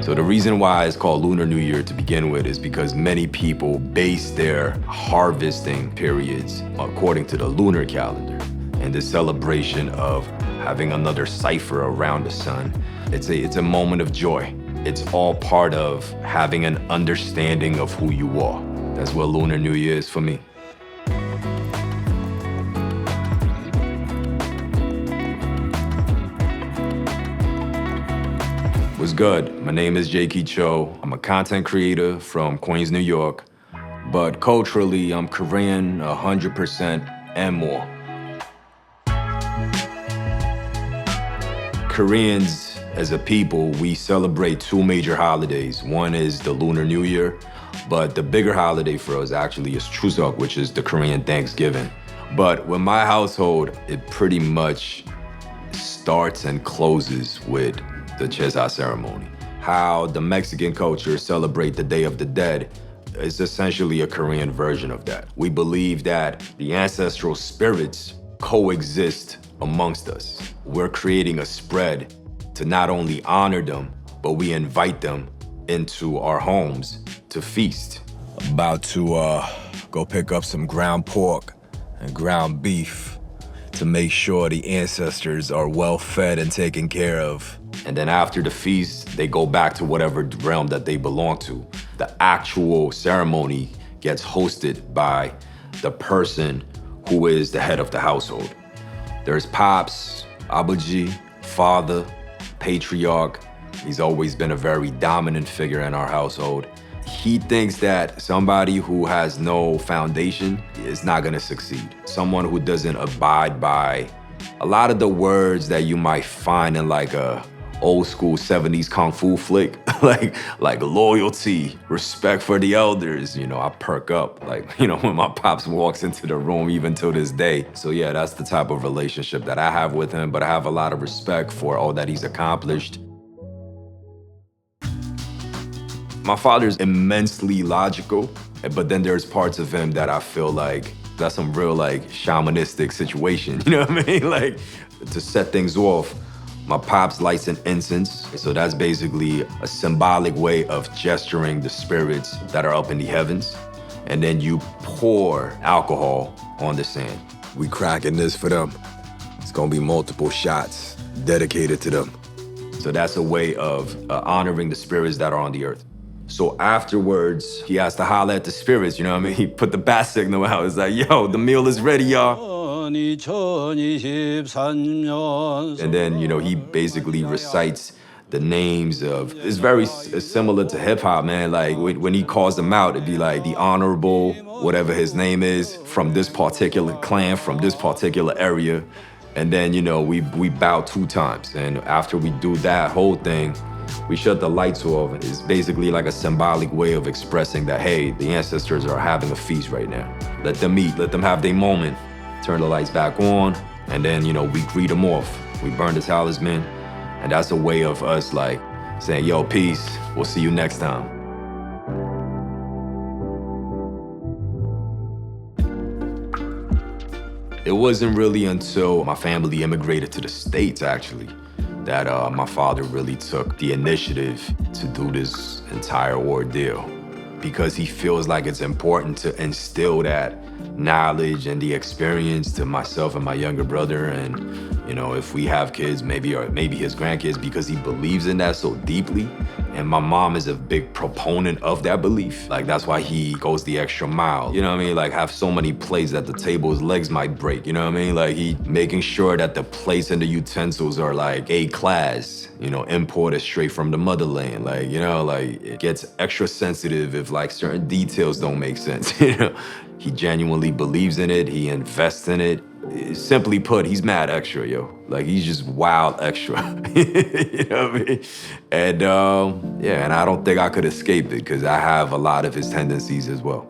So the reason why it's called Lunar New Year to begin with is because many people base their harvesting periods according to the lunar calendar and the celebration of having another cipher around the sun. It's a moment of joy. It's all part of having an understanding of who you are. That's what Lunar New Year is for me. What's good? My name is Jaeki Cho. I'm a content creator from Queens, New York, but culturally, I'm Korean 100% and more. Koreans, as a people, we celebrate two major holidays. One is the Lunar New Year, but the bigger holiday for us actually is Tteokguk, which is the Korean Thanksgiving. But with my household, it pretty much starts and closes with the Jesa Ceremony. How the Mexican culture celebrate the Day of the Dead is essentially a Korean version of that. We believe that the ancestral spirits coexist amongst us. We're creating a spread to not only honor them, but we invite them into our homes to feast. About to go pick up some ground pork and ground beef to make sure the ancestors are well fed and taken care of. And then after the feast, they go back to whatever realm that they belong to. The actual ceremony gets hosted by the person who is the head of the household. There's pops, abuji, father, patriarch. He's always been a very dominant figure in our household. He thinks that somebody who has no foundation is not gonna succeed. Someone who doesn't abide by a lot of the words that you might find in like a old school 70s kung fu flick, like loyalty, respect for the elders. I perk up when my pops walks into the room, even to this day. So yeah, that's the type of relationship that I have with him, but I have a lot of respect for all that he's accomplished. My father's immensely logical, but then there's parts of him that I feel like that's some real shamanistic situation, you know what I mean? To set things off, my pops lights an incense, so that's basically a symbolic way of gesturing the spirits that are up in the heavens. And then you pour alcohol on the sand. We cracking this for them. It's gonna be multiple shots dedicated to them. So that's a way of honoring the spirits that are on the earth. So afterwards, he has to holler at the spirits, you know what I mean? He put the bat signal out. It's like, yo, the meal is ready, y'all. And then, he basically recites the names of, it's very similar to hip hop, man. Like when he calls them out, it'd be like the honorable, whatever his name is, from this particular clan, from this particular area. And then, we bow 2 times. And after we do that whole thing, we shut the lights off. It's basically like a symbolic way of expressing that, hey, the ancestors are having a feast right now. Let them eat, let them have their moment. Turn the lights back on, and then, we greet them off. We burn the talisman, and that's a way of us saying, yo, peace, we'll see you next time. It wasn't really until my family immigrated to the States, actually, that my father really took the initiative to do this entire ordeal, because he feels like it's important to instill that knowledge and the experience to myself and my younger brother, and if we have kids, maybe his grandkids, because he believes in that so deeply. And my mom is a big proponent of that belief. That's why he goes the extra mile. You know what I mean? Have so many plates at the table, his legs might break. You know what I mean? He making sure that the plates and the utensils are A class, imported straight from the motherland. It gets extra sensitive if certain details don't make sense. He genuinely believes in it. He invests in it. Simply put, he's mad extra, yo. He's just wild extra. You know what I mean? And and I don't think I could escape it, because I have a lot of his tendencies as well.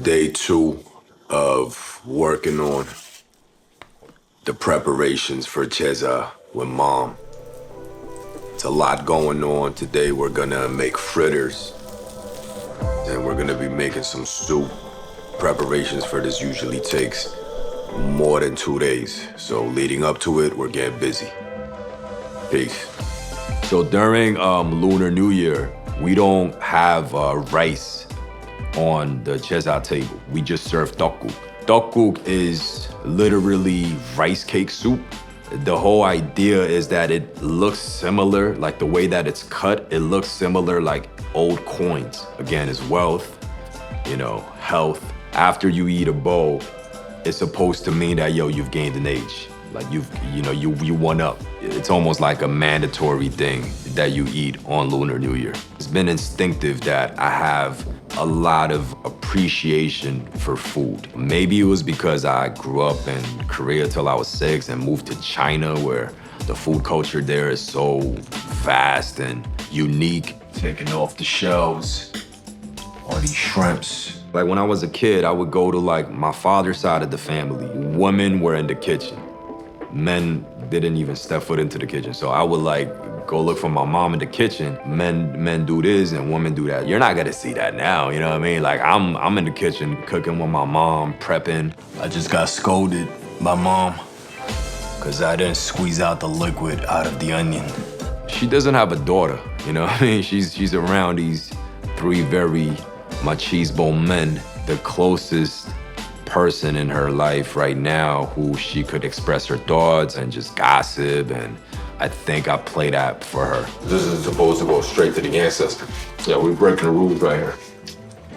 Day 2 of working on the preparations for Jesa with Mom. It's a lot going on. Today we're gonna make fritters, and we're gonna be making some soup. Preparations for this usually takes more than 2 days. So leading up to it, we're getting busy. Peace. So during Lunar New Year, we don't have rice on the Jesa table. We just serve Tteokguk. Tteokguk is literally rice cake soup. The whole idea is that it looks similar, like the way that it's cut, it looks similar like old coins. Again, it's wealth, health. After you eat a bowl, it's supposed to mean that, you've gained an age. Like you won up. It's almost like a mandatory thing that you eat on Lunar New Year. It's been instinctive that I have a lot of appreciation for food. Maybe it was because I grew up in Korea till I was 6 and moved to China where the food culture there is so vast and unique. Taking off the shells, all these shrimps. Like when I was a kid, I would go to like my father's side of the family. Women were in the kitchen. Men didn't even step foot into the kitchen. So I would like go look for my mom in the kitchen. Men do this and women do that. You're not gonna see that now, you know what I mean? Like I'm in the kitchen cooking with my mom, prepping. I just got scolded by mom because I didn't squeeze out the liquid out of the onion. She doesn't have a daughter, you know what I mean? She's around these 3 very machismo men. The closest person in her life right now who she could express her thoughts and just gossip, and I think I play that for her. This is supposed to go straight to the ancestor. Yeah, we're breaking the rules right here.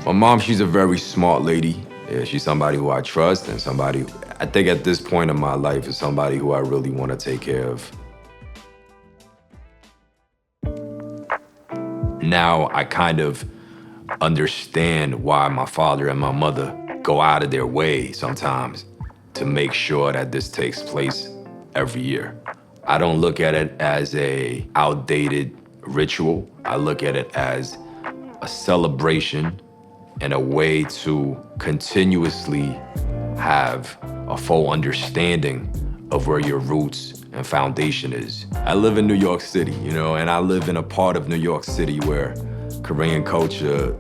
My mom, she's a very smart lady. Yeah, she's somebody who I trust and somebody, I think at this point in my life, is somebody who I really want to take care of. Now I kind of understand why my father and my mother go out of their way sometimes to make sure that this takes place every year. I don't look at it as a outdated ritual. I look at it as a celebration and a way to continuously have a full understanding of where your roots and foundation is. I live in New York City, and I live in a part of New York City where Korean culture,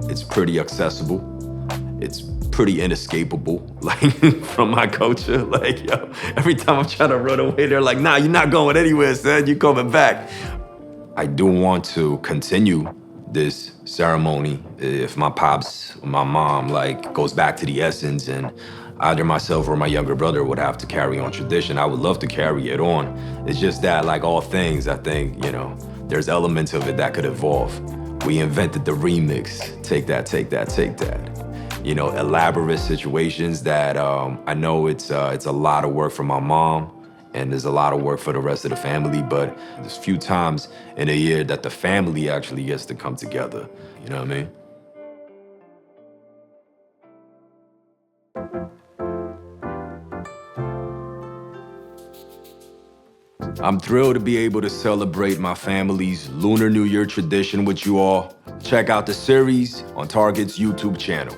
it's pretty accessible. It's pretty inescapable, like from my culture. Like, every time I'm trying to run away, they're like, nah, you're not going anywhere, son, you're coming back. I do want to continue this ceremony. If my pops, my mom, goes back to the essence and either myself or my younger brother would have to carry on tradition, I would love to carry it on. It's just that, like all things, I think, there's elements of it that could evolve. We invented the remix, take that, take that, take that. Elaborate situations that I know it's a lot of work for my mom and there's a lot of work for the rest of the family, but there's few times in a year that the family actually gets to come together. You know what I mean? I'm thrilled to be able to celebrate my family's Lunar New Year tradition with you all. Check out the series on Target's YouTube channel.